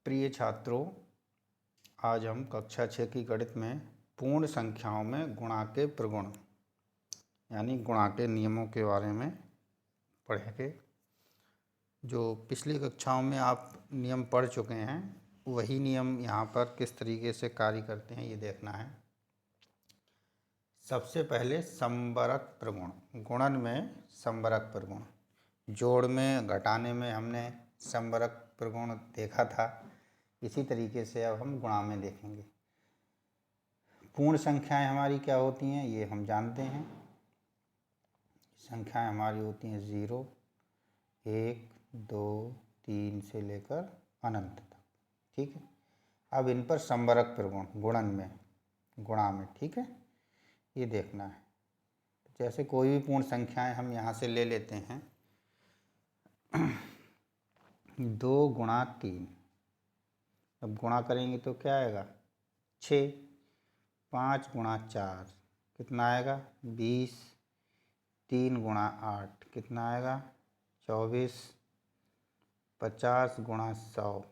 प्रिय छात्रों, आज हम कक्षा 6 की गणित में पूर्ण संख्याओं में गुणा के प्रगुण यानी गुणा के नियमों के बारे में पढ़ेंगे। जो पिछली कक्षाओं में आप नियम पढ़ चुके हैं वही नियम यहाँ पर किस तरीके से कार्य करते हैं ये देखना है। सबसे पहले संबरक प्रगुण, गुणन में संबरक प्रगुण, जोड़ में घटाने में हमने संबरक प्रगुण देखा था। इसी तरीके से अब हम गुणा में देखेंगे। पूर्ण संख्याएं हमारी क्या होती हैं ये हम जानते हैं। संख्याएं हमारी होती हैं 0, 1, 2, 3 से लेकर अनंत तक। ठीक है, अब इन पर संबरक प्रगुण गुणन में गुणा में, ठीक है, ये देखना है। जैसे कोई भी पूर्ण संख्याएं हम यहाँ से ले लेते हैं 2 गुणा 3, अब गुणा करेंगे तो क्या आएगा 6। 5 गुणा 4 कितना आएगा 20। 3 गुणा 8 कितना आएगा 24। 50 गुणा 100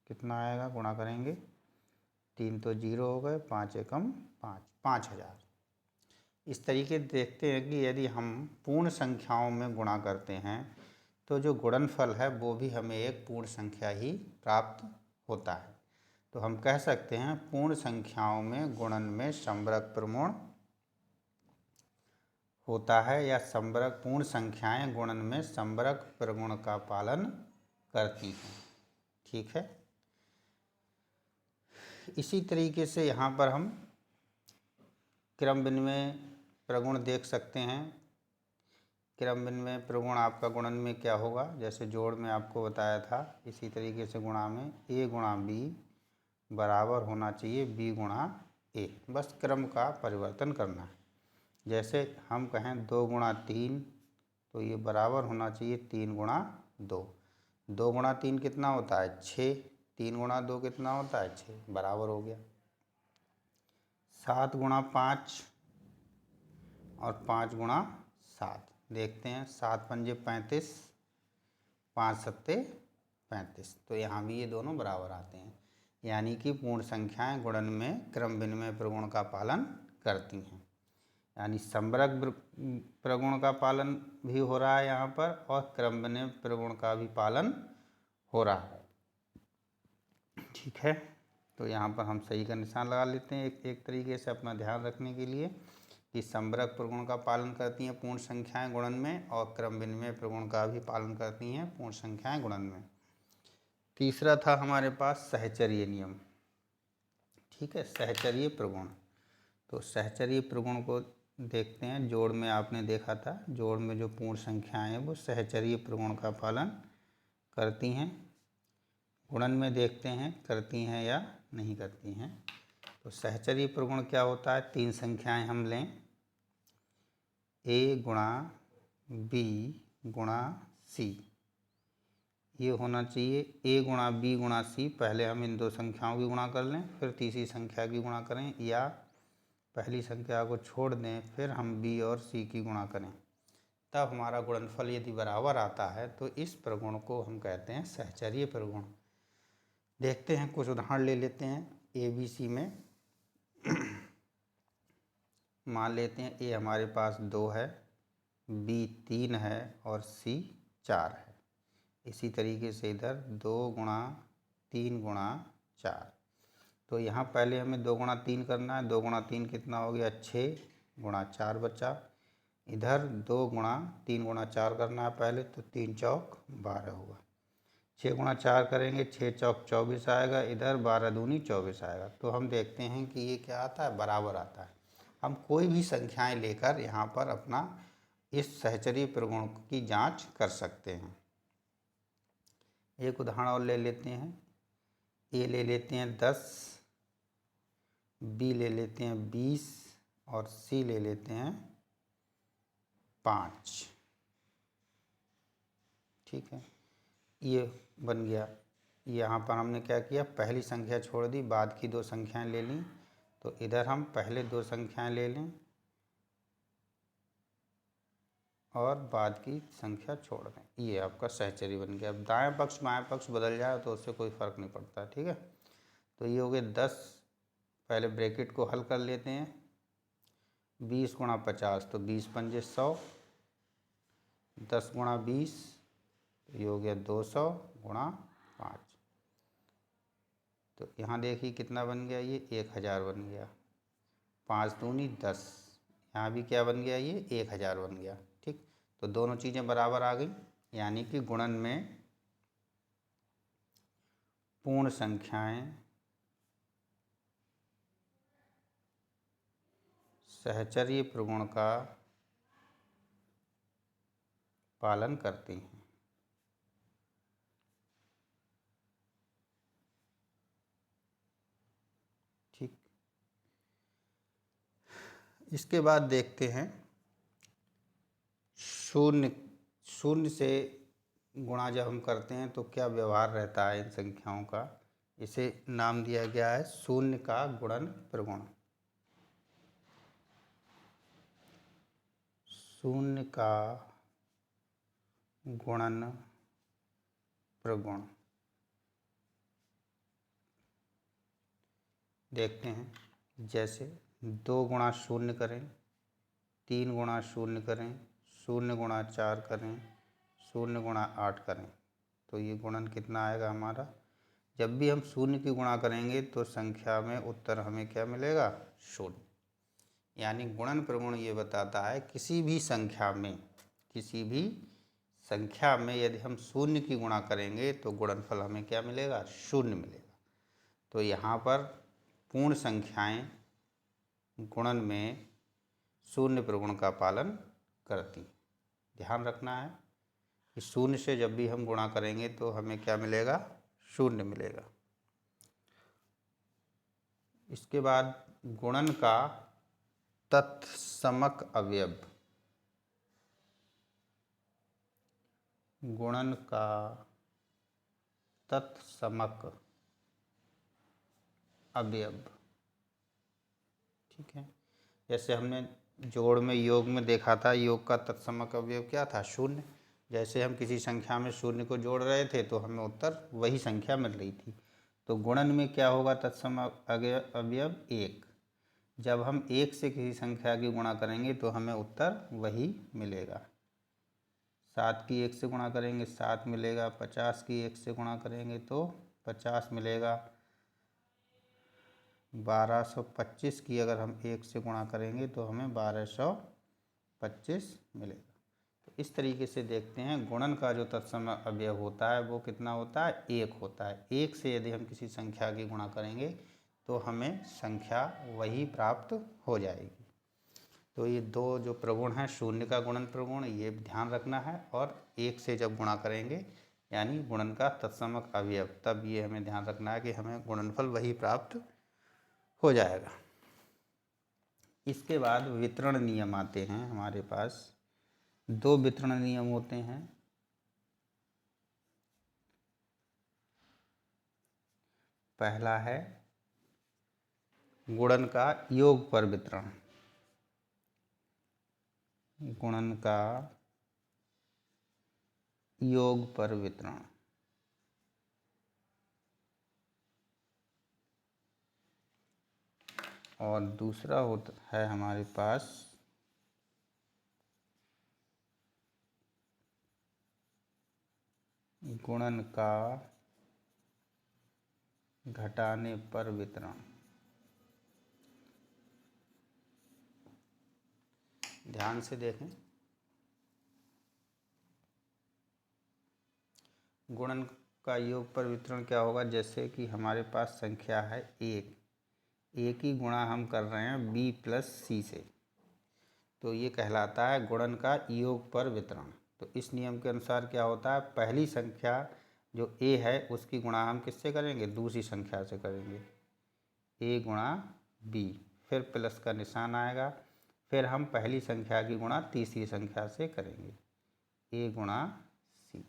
कितना आएगा, गुणा करेंगे 3 तो 0 हो गए, 5 एकम 5, 5000। इस तरीके देखते हैं कि यदि हम पूर्ण संख्याओं में गुणा करते हैं तो जो गुणनफल है वो भी हमें एक पूर्ण संख्या ही प्राप्त होता है। तो हम कह सकते हैं पूर्ण संख्याओं में गुणन में संबरक प्रगुण होता है, या संबरक पूर्ण संख्याएं गुणन में संबरक प्रगुण का पालन करती हैं। ठीक है, इसी तरीके से यहाँ पर हम क्रम विनिमय प्रगुण देख सकते हैं। क्रम विनिमय प्रगुण आपका गुणन में क्या होगा, जैसे जोड़ में आपको बताया था, इसी तरीके से गुणा में a गुणा b बराबर होना चाहिए b गुणा a। बस क्रम का परिवर्तन करना है। जैसे हम कहें 2 गुणा 3 तो ये बराबर होना चाहिए 3 गुणा 2। 2 गुणा 3 कितना होता है 6, 3 गुणा 2 कितना होता है 6, बराबर हो गया। 7 गुणा 5 और 5 गुणा 7 देखते हैं, 7 पंजे 35, 5 सत्ते 35, तो यहाँ भी ये दोनों बराबर आते हैं। यानी कि पूर्ण संख्याएं गुणन में क्रम विनिमय प्रगुण का पालन करती हैं, यानी संबरक प्रगुण का पालन भी हो रहा है यहाँ पर, और क्रम विनिमय प्रगुण का भी पालन हो रहा है। ठीक है, तो यहाँ पर हम सही का निशान लगा लेते हैं एक तरीके से अपना ध्यान रखने के लिए कि संबरक प्रगुण का पालन करती हैं पूर्ण संख्याएं गुणन में, और क्रम विनिमय प्रगुण का भी पालन करती हैं पूर्ण संख्याएं गुणन में। तीसरा था हमारे पास सहचर्य नियम। ठीक है, सहचर्य प्रगुण, तो सहचर्य प्रगुण को देखते हैं। जोड़ में आपने देखा था, जोड़ में जो पूर्ण संख्याएं हैं वो सहचर्य प्रगुण का पालन करती हैं। गुणन में देखते हैं करती हैं या नहीं करती हैं। तो सहचर्य प्रगुण क्या होता है, 3 संख्याएं हम लें, a गुणा b गुणा c, ये होना चाहिए a गुणा b गुणा c। पहले हम इन 2 संख्याओं की गुणा कर लें, फिर तीसरी संख्या की गुणा करें, या पहली संख्या को छोड़ दें फिर हम b और c की गुणा करें, तब हमारा गुणनफल यदि बराबर आता है तो इस प्रगुण को हम कहते हैं सहचर्य प्रगुण। देखते हैं, कुछ उदाहरण ले लेते हैं। a b c में मान लेते हैं a हमारे पास 2 है, b 3 है और c 4 है। इसी तरीके से इधर 2 गुणा 3 गुणा 4, तो यहाँ पहले हमें 2 गुणा 3 करना है। 2 गुणा 3 कितना हो गया 6 गुणा 4 बचा। इधर 2 गुणा 3 गुणा 4 करना है पहले, तो 3 चौक 12 होगा। 6 गुणा 4 करेंगे, 6 चौक 24 आएगा, इधर 12 दूनी 24 आएगा। तो हम देखते हैं कि ये क्या आता है, बराबर आता है। हम कोई भी संख्याएं लेकर यहाँ पर अपना इस सहचर्य प्रगुण की जांच कर सकते हैं। एक उदाहरण और ले लेते हैं। a ले लेते हैं 10, b ले लेते हैं 20 और c ले लेते हैं 5। ठीक है, ये बन गया। यहाँ पर हमने क्या किया, पहली संख्या छोड़ दी, बाद की 2 संख्याएं ले लीं। तो इधर हम पहले 2 संख्याएं ले लें और बाद की संख्या छोड़ दें। ये आपका सहचरी बन गया। अब दाएं पक्ष बाएं पक्ष बदल जाए तो उससे कोई फ़र्क नहीं पड़ता, ठीक है। तो ये हो गए 10, पहले ब्रैकेट को हल कर लेते हैं। 20 गुणा 50 तो 20 पंजे 100, 10 गुणा 20 तो ये हो गया 200 गुणा 5। तो यहाँ देखिए कितना बन गया, ये 1000 बन गया। 5 दूनी 10, यहाँ भी क्या बन गया, ये 1000 बन गया, ठीक। तो दोनों चीज़ें बराबर आ गई, यानी कि गुणन में पूर्ण संख्याएं सहचर्य प्रगुण का पालन करती हैं। ठीक, इसके बाद देखते हैं शून्य। शून्य से गुणा जब हम करते हैं तो क्या व्यवहार रहता है इन संख्याओं का। इसे नाम दिया गया है शून्य का गुणन प्रगुण। शून्य का गुणन प्रगुण देखते हैं। जैसे 2 गुणा शून्य करें, 3 गुणा शून्य करें, 0 गुणा 4 करें, 0 गुणा 8 करें, तो ये गुणन कितना आएगा हमारा। जब भी हम शून्य की गुणा करेंगे तो संख्या में उत्तर हमें क्या मिलेगा, शून्य। यानी गुणन प्रगुण ये बताता है किसी भी संख्या में यदि हम शून्य की गुणा करेंगे तो गुणनफल हमें क्या मिलेगा, शून्य मिलेगा। तो यहाँ पर पूर्ण संख्याएं गुणन में शून्य प्रगुण का पालन करती। ध्यान रखना है कि शून्य से जब भी हम गुणा करेंगे तो हमें क्या मिलेगा, शून्य मिलेगा। इसके बाद गुणन का तत्समक अवयव। गुणन का तत्समक अवयव, ठीक है। जैसे हमने जोड़ में योग में देखा था, योग का तत्समक अवयव क्या था, शून्य। जैसे हम किसी संख्या में शून्य को जोड़ रहे थे तो हमें उत्तर वही संख्या मिल रही थी। तो गुणन में क्या होगा तत्समक अवयव 1। जब हम 1 से किसी संख्या की गुणा करेंगे तो हमें उत्तर वही मिलेगा। 7 की 1 से गुणा करेंगे 7 मिलेगा, 50 की 1 से गुणा करेंगे तो 50 मिलेगा, 1225 की अगर हम 1 से गुणा करेंगे तो हमें 1225 मिलेगा। तो इस तरीके से देखते हैं गुणन का जो तत्सम अवयव होता है वो कितना होता है, 1 होता है। 1 से यदि हम किसी संख्या की गुणा करेंगे तो हमें संख्या वही प्राप्त हो जाएगी। तो ये दो जो प्रगुण हैं, शून्य का गुणन प्रगुण, ये ध्यान रखना है। और 1 से जब गुणा करेंगे यानी गुणन का तत्समक अवयव, तब ये हमें ध्यान रखना है कि हमें गुणनफल वही प्राप्त हो जाएगा। इसके बाद वितरण नियम आते हैं हमारे पास। 2 वितरण नियम होते हैं। पहला है गुणन का योग पर वितरण। गुणन का योग पर वितरण। और दूसरा होता है हमारे पास गुणन का घटाने पर वितरण। ध्यान से देखें, गुणन का योग पर वितरण क्या होगा। जैसे कि हमारे पास संख्या है 1, एक ही गुणा हम कर रहे हैं b प्लस सी से, तो ये कहलाता है गुणन का योग पर वितरण। तो इस नियम के अनुसार क्या होता है, पहली संख्या जो a है उसकी गुणा हम किससे करेंगे, दूसरी संख्या से करेंगे, a गुणा b, फिर प्लस का निशान आएगा, फिर हम पहली संख्या की गुणा तीसरी संख्या से करेंगे, a गुणा c।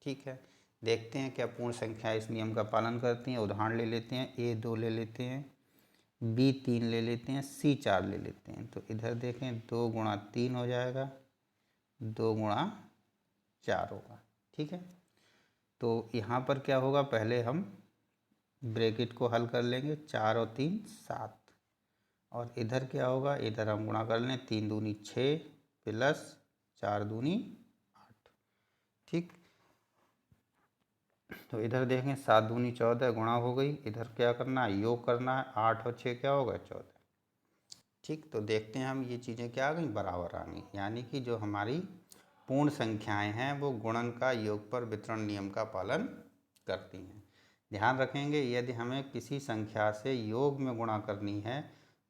ठीक है, देखते हैं क्या पूर्ण संख्या इस नियम का पालन करती हैं। उदाहरण ले लेते हैं, a 2 ले लेते हैं, b 3 ले लेते हैं, c 4 ले लेते हैं। तो इधर देखें 2 गुणा 3 हो जाएगा, 2 गुणा 4 होगा। ठीक है, तो यहाँ पर क्या होगा, पहले हम ब्रैकेट को हल कर लेंगे, 4 और 3 7, और इधर क्या होगा, इधर हम गुणा कर लें, 3 दूनी 6 प्लस 4 दूनी 8। ठीक, तो इधर देखें 7 दूनी 14 गुणा हो गई, इधर क्या करना है, योग करना है, 8 और 6 क्या होगा 14। ठीक, तो देखते हैं हम ये चीज़ें क्या आ गई, बराबर आ गई, यानी कि जो हमारी पूर्ण संख्याएं हैं वो गुणन का योग पर वितरण नियम का पालन करती हैं। ध्यान रखेंगे, यदि हमें किसी संख्या से योग में गुणा करनी है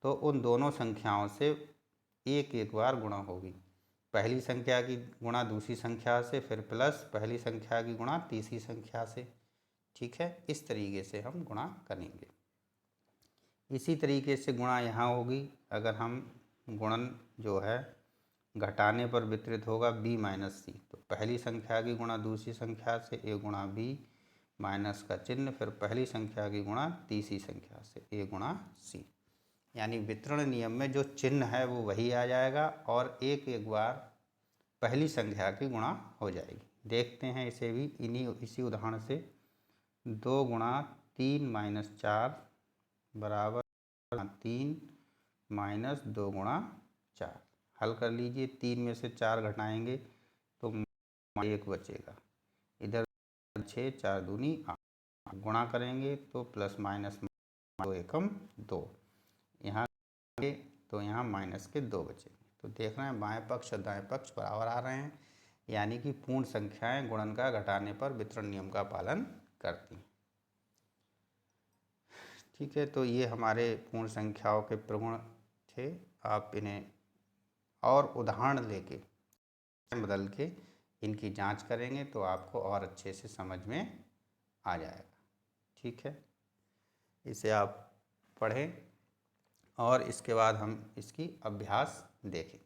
तो उन दोनों संख्याओं से एक एक बार गुणा होगी। पहली संख्या की गुणा दूसरी संख्या से, फिर प्लस पहली संख्या की गुणा तीसरी संख्या से। ठीक है, इस तरीके से हम गुणा करेंगे। इसी तरीके से गुणा यहाँ होगी, अगर हम गुणन जो है घटाने पर वितरित होगा b माइनस सी, तो पहली संख्या की गुणा दूसरी संख्या से a गुणा b, माइनस का चिन्ह, फिर पहली संख्या की गुणा तीसरी संख्या से a गुणा c। यानी वितरण नियम में जो चिन्ह है वो वही आ जाएगा और एक एक बार पहली संख्या की गुणा हो जाएगी। देखते हैं इसे भी इसी उदाहरण से। 2 गुणा 3 माइनस 4 बराबर 3 माइनस 2 गुणा 4। हल कर लीजिए, 3 में से 4 घटाएंगे तो 1 बचेगा, इधर 6 4 दूनी 8, गुणा करेंगे तो प्लस माइनस 2 एकम 2, यहाँ तो यहाँ माइनस के 2 बचेंगे। तो देख रहे हैं बाएं पक्ष और दाएं पक्ष बराबर आ रहे हैं, यानी कि पूर्ण संख्याएं गुणन का घटाने पर वितरण नियम का पालन करती हैं। ठीक है, तो ये हमारे पूर्ण संख्याओं के प्रगुण थे। आप इन्हें और उदाहरण लेके बदल के इनकी जांच करेंगे तो आपको और अच्छे से समझ में आ जाएगा। ठीक है, इसे आप पढ़ें और इसके बाद हम इसकी अभ्यास देखें।